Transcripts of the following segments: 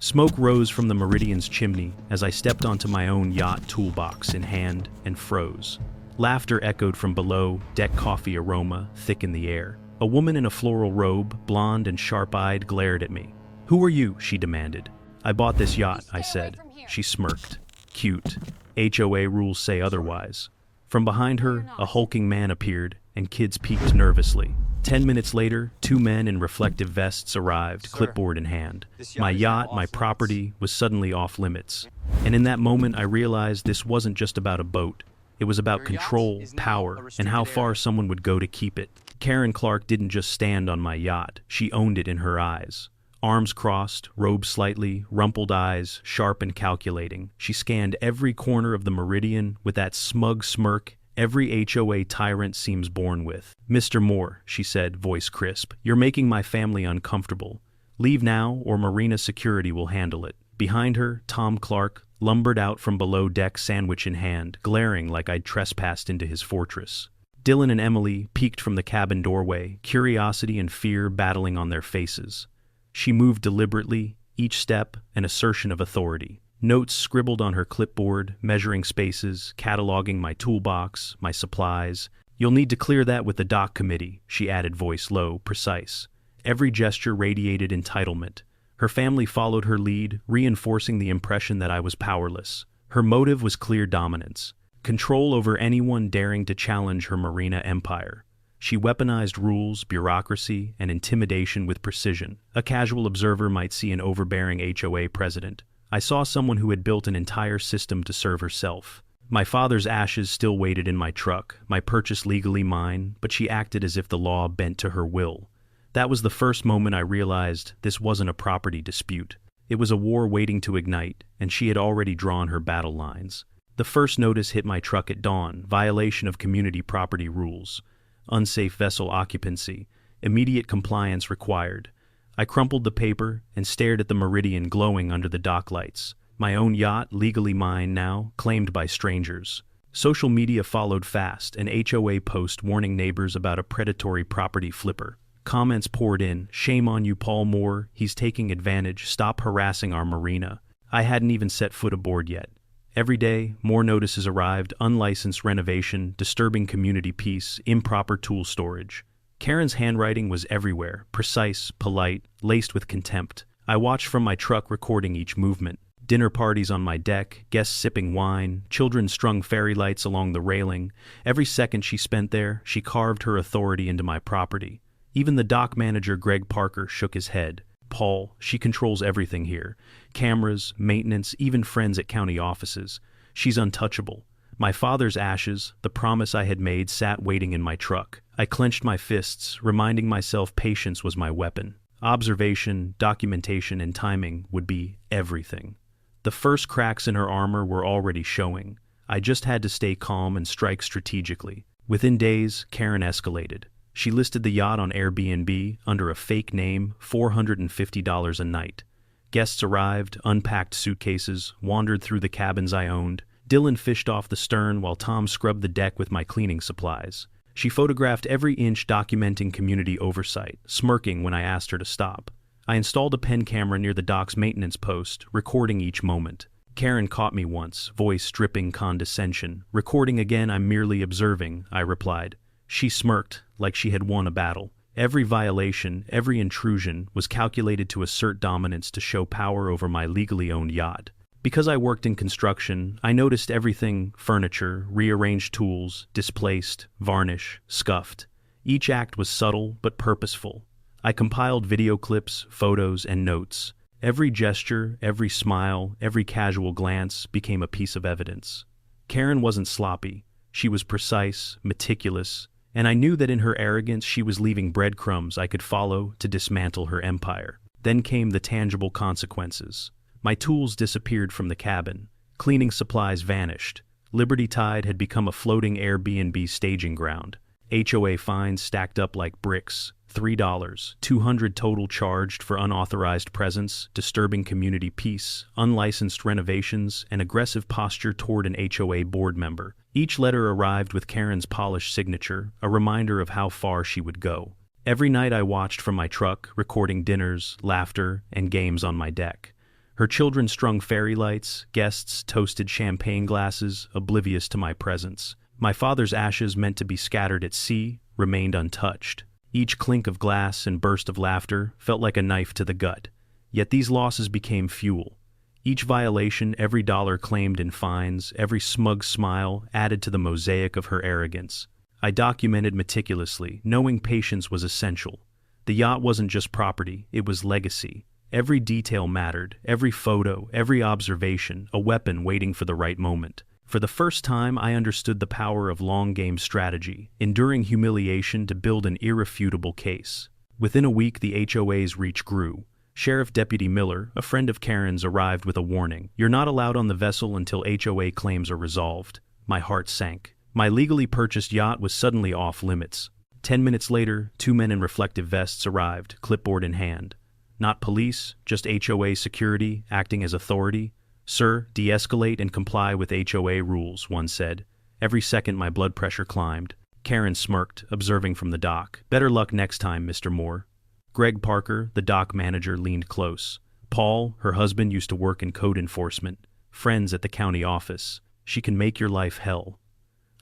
Smoke rose from the Meridian's chimney as I stepped onto my own yacht toolbox in hand and froze. Laughter echoed from below, deck coffee aroma thick in the air. A woman in a floral robe, blonde and sharp-eyed, glared at me. "Who are you?" she demanded. "I bought this yacht," I said. She smirked. "Cute. HOA rules say otherwise." From behind her, a hulking man appeared, and kids peeked nervously. 10 minutes later, 2 men in reflective vests arrived, clipboard in hand. My yacht, my property, was suddenly off limits. And in that moment, I realized this wasn't just about a boat. It was about control, power, and how far someone would go to keep it. Karen Clark didn't just stand on my yacht. She owned it in her eyes. Arms crossed, robe slightly, rumpled eyes, sharp and calculating. She scanned every corner of the Meridian with that smug smirk every HOA tyrant seems born with. "Mr. Moore," she said, voice crisp, "you're making my family uncomfortable. Leave now, or Marina Security will handle it." Behind her, Tom Clark lumbered out from below deck, sandwich in hand, glaring like I'd trespassed into his fortress. Dylan and Emily peeked from the cabin doorway, curiosity and fear battling on their faces. She moved deliberately, each step an assertion of authority. Notes scribbled on her clipboard, measuring spaces, cataloging my toolbox, my supplies. "You'll need to clear that with the dock committee," she added, voice low, precise. Every gesture radiated entitlement. Her family followed her lead, reinforcing the impression that I was powerless. Her motive was clear: dominance. Control over anyone daring to challenge her Marina empire. She weaponized rules, bureaucracy, and intimidation with precision. A casual observer might see an overbearing HOA president. I saw someone who had built an entire system to serve herself. My father's ashes still waited in my truck, my purchase legally mine, but she acted as if the law bent to her will. That was the first moment I realized this wasn't a property dispute. It was a war waiting to ignite, and she had already drawn her battle lines. The first notice hit my truck at dawn: violation of community property rules. Unsafe vessel occupancy. Immediate compliance required. I crumpled the paper and stared at the Meridian glowing under the dock lights. My own yacht, legally mine now, claimed by strangers. Social media followed fast, an HOA post warning neighbors about a predatory property flipper. Comments poured in: "Shame on you, Paul Moore, he's taking advantage, stop harassing our marina." I hadn't even set foot aboard yet. Every day, more notices arrived: unlicensed renovation, disturbing community peace, improper tool storage. Karen's handwriting was everywhere, precise, polite, laced with contempt. I watched from my truck, recording each movement. Dinner parties on my deck, guests sipping wine, children strung fairy lights along the railing. Every second she spent there, she carved her authority into my property. Even the dock manager, Greg Parker, shook his head. "Paul, she controls everything here. Cameras, maintenance, even friends at county offices. She's untouchable." My father's ashes, the promise I had made, sat waiting in my truck. I clenched my fists, reminding myself patience was my weapon. Observation, documentation, and timing would be everything. The first cracks in her armor were already showing. I just had to stay calm and strike strategically. Within days, Karen escalated. She listed the yacht on Airbnb under a fake name, $450 a night. Guests arrived, unpacked suitcases, wandered through the cabins I owned. Dylan fished off the stern while Tom scrubbed the deck with my cleaning supplies. She photographed every inch, documenting community oversight, smirking when I asked her to stop. I installed a pen camera near the dock's maintenance post, recording each moment. Karen caught me once, voice dripping condescension. "Recording again, I'm merely observing," I replied. She smirked, like she had won a battle. Every violation, every intrusion, was calculated to assert dominance, to show power over my legally owned yacht. Because I worked in construction, I noticed everything: furniture, rearranged tools, displaced, varnish, scuffed. Each act was subtle but purposeful. I compiled video clips, photos, and notes. Every gesture, every smile, every casual glance became a piece of evidence. Karen wasn't sloppy. She was precise, meticulous, and I knew that in her arrogance she was leaving breadcrumbs I could follow to dismantle her empire. Then came the tangible consequences. My tools disappeared from the cabin. Cleaning supplies vanished. Liberty Tide had become a floating Airbnb staging ground. HOA fines stacked up like bricks. $3, $200 total charged for unauthorized presence, disturbing community peace, unlicensed renovations, and aggressive posture toward an HOA board member. Each letter arrived with Karen's polished signature, a reminder of how far she would go. Every night I watched from my truck, recording dinners, laughter, and games on my deck. Her children strung fairy lights, guests toasted champagne glasses, oblivious to my presence. My father's ashes, meant to be scattered at sea, remained untouched. Each clink of glass and burst of laughter felt like a knife to the gut. Yet these losses became fuel. Each violation, every dollar claimed in fines, every smug smile added to the mosaic of her arrogance. I documented meticulously, knowing patience was essential. The yacht wasn't just property, it was legacy. Every detail mattered, every photo, every observation, a weapon waiting for the right moment. For the first time, I understood the power of long-game strategy, enduring humiliation to build an irrefutable case. Within a week, the HOA's reach grew. Sheriff Deputy Miller, a friend of Karen's, arrived with a warning. "You're not allowed on the vessel until HOA claims are resolved." My heart sank. My legally purchased yacht was suddenly off limits. 10 minutes later, 2 men in reflective vests arrived, clipboard in hand. Not police, just HOA security, acting as authority. "Sir, de-escalate and comply with HOA rules," one said. Every second my blood pressure climbed. Karen smirked, observing from the dock. "Better luck next time, Mr. Moore." Greg Parker, the dock manager, leaned close. Paul, her husband, used to work in code enforcement. Friends at the county office. "She can make your life hell."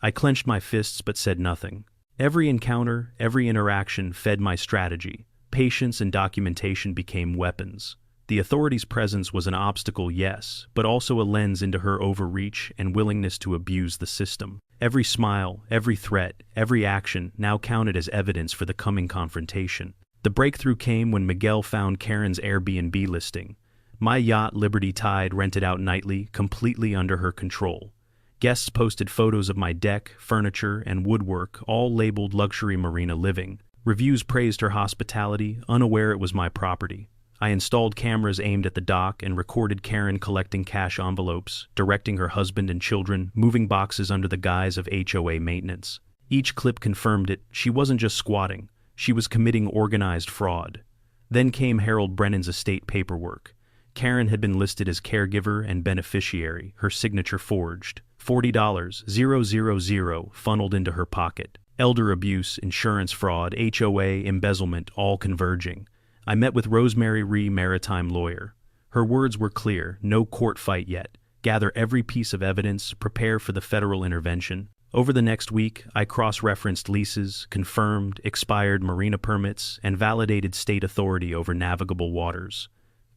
I clenched my fists but said nothing. Every encounter, every interaction fed my strategy. Patience and documentation became weapons. The authorities' presence was an obstacle, yes, but also a lens into her overreach and willingness to abuse the system. Every smile, every threat, every action now counted as evidence for the coming confrontation. The breakthrough came when Miguel found Karen's Airbnb listing. My yacht, Liberty Tide, rented out nightly, completely under her control. Guests posted photos of my deck, furniture, and woodwork, all labeled luxury marina living. Reviews praised her hospitality, unaware it was my property. I installed cameras aimed at the dock and recorded Karen collecting cash envelopes, directing her husband and children, moving boxes under the guise of HOA maintenance. Each clip confirmed it. She wasn't just squatting. She was committing organized fraud. Then came Harold Brennan's estate paperwork. Karen had been listed as caregiver and beneficiary, her signature forged. $40,000 funneled into her pocket. Elder abuse, insurance fraud, HOA, embezzlement, all converging. I met with Rosemary Ree, maritime lawyer. Her words were clear: no court fight yet. Gather every piece of evidence, prepare for the federal intervention. Over the next week, I cross-referenced leases, confirmed expired marina permits, and validated state authority over navigable waters.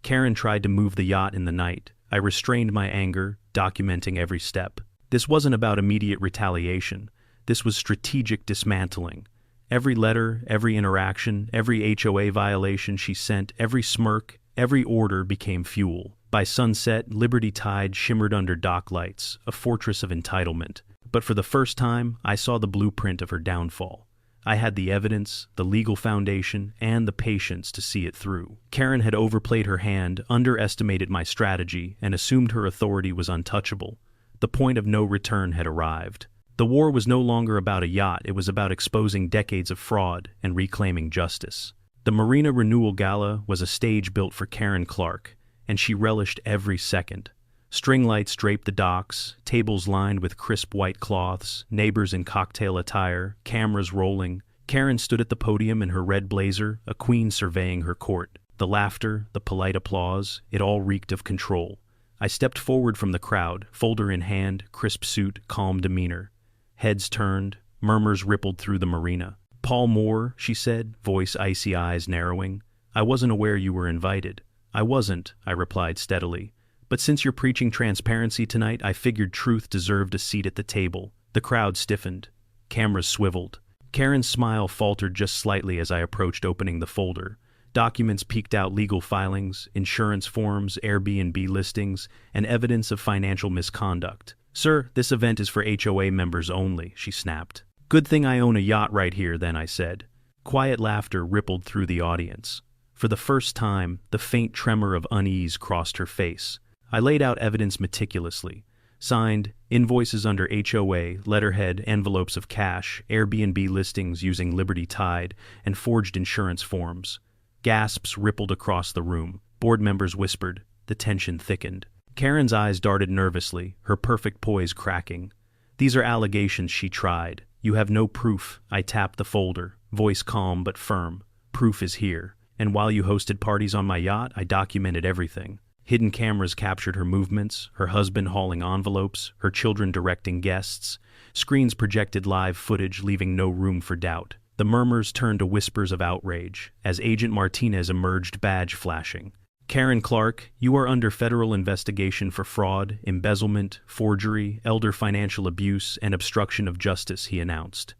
Karen tried to move the yacht in the night. I restrained my anger, documenting every step. This wasn't about immediate retaliation. This was strategic dismantling. Every letter, every interaction, every HOA violation she sent, every smirk, every order became fuel. By sunset, Liberty Tide shimmered under dock lights, a fortress of entitlement. But for the first time, I saw the blueprint of her downfall. I had the evidence, the legal foundation, and the patience to see it through. Karen had overplayed her hand, underestimated my strategy, and assumed her authority was untouchable. The point of no return had arrived. The war was no longer about a yacht, it was about exposing decades of fraud and reclaiming justice. The Marina Renewal Gala was a stage built for Karen Clark, and she relished every second. String lights draped the docks, tables lined with crisp white cloths, neighbors in cocktail attire, cameras rolling. Karen stood at the podium in her red blazer, a queen surveying her court. The laughter, the polite applause, it all reeked of control. I stepped forward from the crowd, folder in hand, crisp suit, calm demeanor. Heads turned, murmurs rippled through the marina. "Paul Moore," she said, voice icy, eyes narrowing. "I wasn't aware you were invited." "I wasn't," I replied steadily. "But since you're preaching transparency tonight, I figured truth deserved a seat at the table." The crowd stiffened. Cameras swiveled. Karen's smile faltered just slightly as I approached opening the folder. Documents peeked out: legal filings, insurance forms, Airbnb listings, and evidence of financial misconduct. "Sir, this event is for HOA members only," she snapped. "Good thing I own a yacht right here, then," I said. Quiet laughter rippled through the audience. For the first time, the faint tremor of unease crossed her face. I laid out evidence meticulously. Signed, invoices under HOA, letterhead, envelopes of cash, Airbnb listings using Liberty Tide, and forged insurance forms. Gasps rippled across the room. Board members whispered. The tension thickened. Karen's eyes darted nervously, her perfect poise cracking. "These are allegations," she tried. "You have no proof." I tapped the folder, voice calm but firm. "Proof is here. And while you hosted parties on my yacht, I documented everything. Hidden cameras captured her movements, her husband hauling envelopes, her children directing guests. Screens projected live footage, leaving no room for doubt. The murmurs turned to whispers of outrage as Agent Martinez emerged, badge flashing. "Karen Clark, you are under federal investigation for fraud, embezzlement, forgery, elder financial abuse, and obstruction of justice," he announced.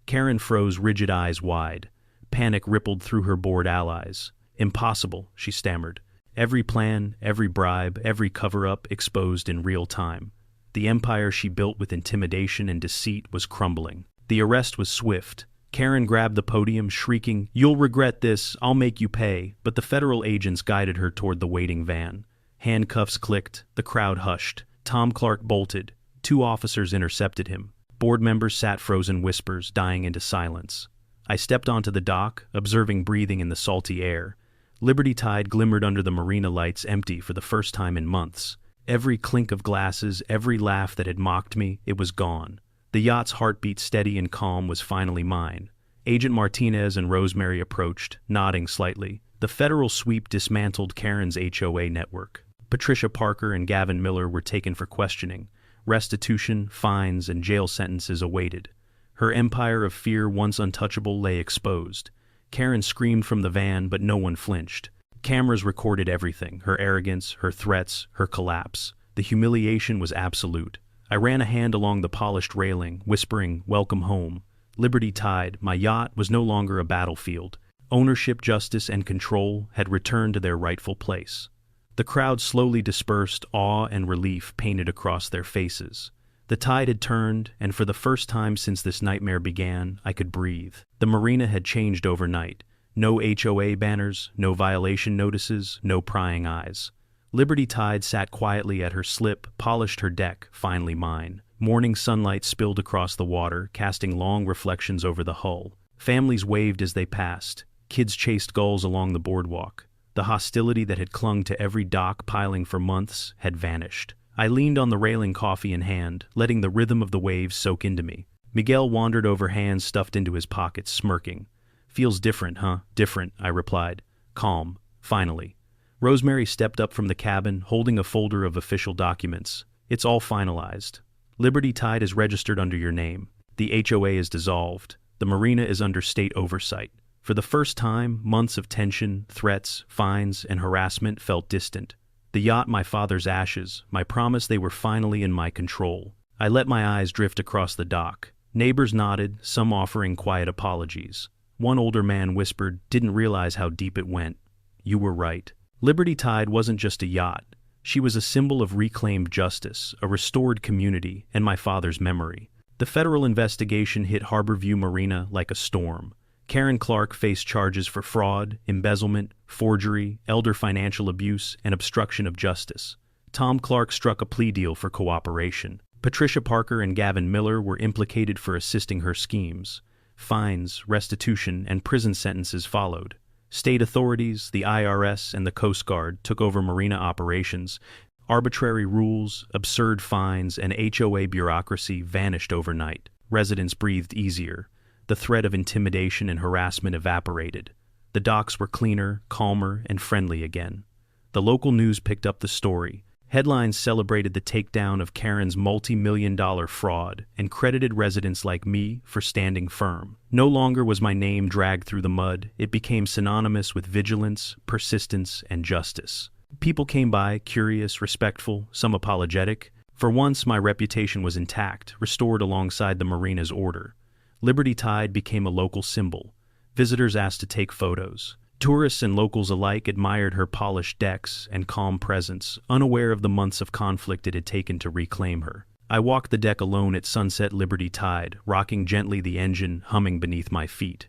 Karen froze, rigid eyes wide. Panic rippled through her bored allies. "Impossible," she stammered. Every plan, every bribe, every cover-up exposed in real time. The empire she built with intimidation and deceit was crumbling. The arrest was swift. Karen grabbed the podium, shrieking, "You'll regret this, I'll make you pay," but the federal agents guided her toward the waiting van. Handcuffs clicked, the crowd hushed. Tom Clark bolted. 2 officers intercepted him. Board members sat frozen, whispers dying into silence. I stepped onto the dock, observing breathing in the salty air. Liberty Tide glimmered under the marina lights, empty for the first time in months. Every clink of glasses, every laugh that had mocked me, it was gone. The yacht's heartbeat, steady and calm, was finally mine. Agent Martinez and Rosemary approached, nodding slightly. The federal sweep dismantled Karen's HOA network. Patricia Parker and Gavin Miller were taken for questioning. Restitution, fines, and jail sentences awaited. Her empire of fear, once untouchable, lay exposed. Karen screamed from the van, but no one flinched. Cameras recorded everything: her arrogance, her threats, her collapse. The humiliation was absolute. I ran a hand along the polished railing, whispering, "Welcome home." Liberty Tide, my yacht, was no longer a battlefield. Ownership, justice, and control had returned to their rightful place. The crowd slowly dispersed, awe and relief painted across their faces. The tide had turned, and for the first time since this nightmare began, I could breathe. The marina had changed overnight. No HOA banners, no violation notices, no prying eyes. Liberty Tide sat quietly at her slip, polished her deck, finally mine. Morning sunlight spilled across the water, casting long reflections over the hull. Families waved as they passed. Kids chased gulls along the boardwalk. The hostility that had clung to every dock, piling for months, had vanished. I leaned on the railing, coffee in hand, letting the rhythm of the waves soak into me. Miguel wandered over, hands stuffed into his pockets, smirking. "Feels different, huh?" "Different," I replied. Calm, finally. Rosemary stepped up from the cabin, holding a folder of official documents. "It's all finalized. Liberty Tide is registered under your name. The HOA is dissolved. The marina is under state oversight." For the first time, months of tension, threats, fines, and harassment felt distant. The yacht, my father's ashes, my promise, they were finally in my control. I let my eyes drift across the dock. Neighbors nodded, some offering quiet apologies. One older man whispered, "Didn't realize how deep it went." "You were right." Liberty Tide wasn't just a yacht. She was a symbol of reclaimed justice, a restored community, and my father's memory. The federal investigation hit Harborview Marina like a storm. Karen Clark faced charges for fraud, embezzlement, forgery, elder financial abuse, and obstruction of justice. Tom Clark struck a plea deal for cooperation. Patricia Parker and Gavin Miller were implicated for assisting her schemes. Fines, restitution, and prison sentences followed. State authorities, the IRS, and the Coast Guard took over marina operations. Arbitrary rules, absurd fines, and HOA bureaucracy vanished overnight. Residents breathed easier. The threat of intimidation and harassment evaporated. The docks were cleaner, calmer, and friendly again. The local news picked up the story. Headlines celebrated the takedown of Karen's multi-million-dollar fraud and credited residents like me for standing firm. No longer was my name dragged through the mud. It became synonymous with vigilance, persistence, and justice. People came by, curious, respectful, some apologetic. For once, my reputation was intact, restored alongside the marina's order. Liberty Tide became a local symbol. Visitors asked to take photos. Tourists and locals alike admired her polished decks and calm presence, unaware of the months of conflict it had taken to reclaim her. I walked the deck alone at sunset, Liberty Tide, rocking gently, the engine humming beneath my feet.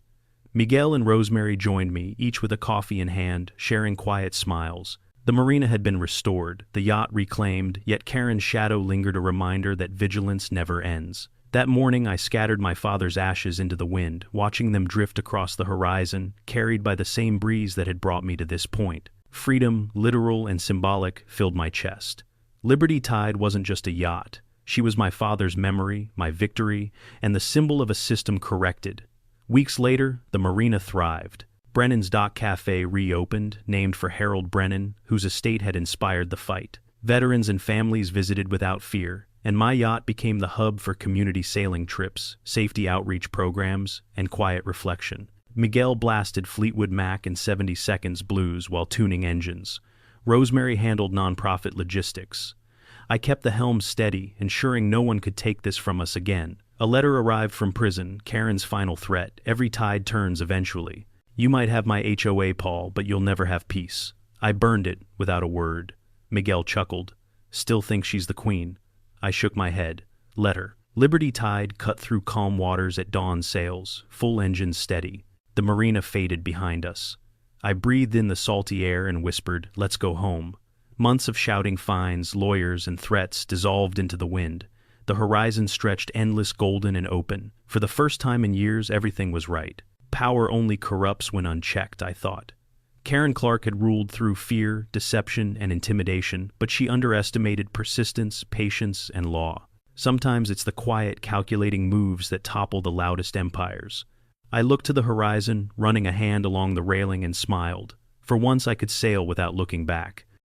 Miguel and Rosemary joined me, each with a coffee in hand, sharing quiet smiles. The marina had been restored, the yacht reclaimed, yet Karen's shadow lingered, a reminder that vigilance never ends. That morning, I scattered my father's ashes into the wind, watching them drift across the horizon, carried by the same breeze that had brought me to this point. Freedom, literal and symbolic, filled my chest. Liberty Tide wasn't just a yacht. She was my father's memory, my victory, and the symbol of a system corrected. Weeks later, the marina thrived. Brennan's Dock Cafe reopened, named for Harold Brennan, whose estate had inspired the fight. Veterans and families visited without fear, and my yacht became the hub for community sailing trips, safety outreach programs, and quiet reflection. Miguel blasted Fleetwood Mac and 70 Seconds blues while tuning engines. Rosemary handled nonprofit logistics. I kept the helm steady, ensuring no one could take this from us again. A letter arrived from prison, Karen's final threat: every tide turns eventually. You might have my HOA, Paul, but you'll never have peace. I burned it without a word. Miguel chuckled. Still thinks she's the queen. I shook my head. Letter. Liberty Tide cut through calm waters at dawn sails, full engines steady. The marina faded behind us. I breathed in the salty air and whispered, let's go home. Months of shouting fines, lawyers, and threats dissolved into the wind. The horizon stretched endless, golden and open. For the first time in years, everything was right. Power only corrupts when unchecked, I thought. Karen Clark had ruled through fear, deception, and intimidation, but she underestimated persistence, patience, and law. Sometimes it's the quiet, calculating moves that topple the loudest empires. I looked to the horizon, running a hand along the railing, and smiled. For once I could sail without looking back.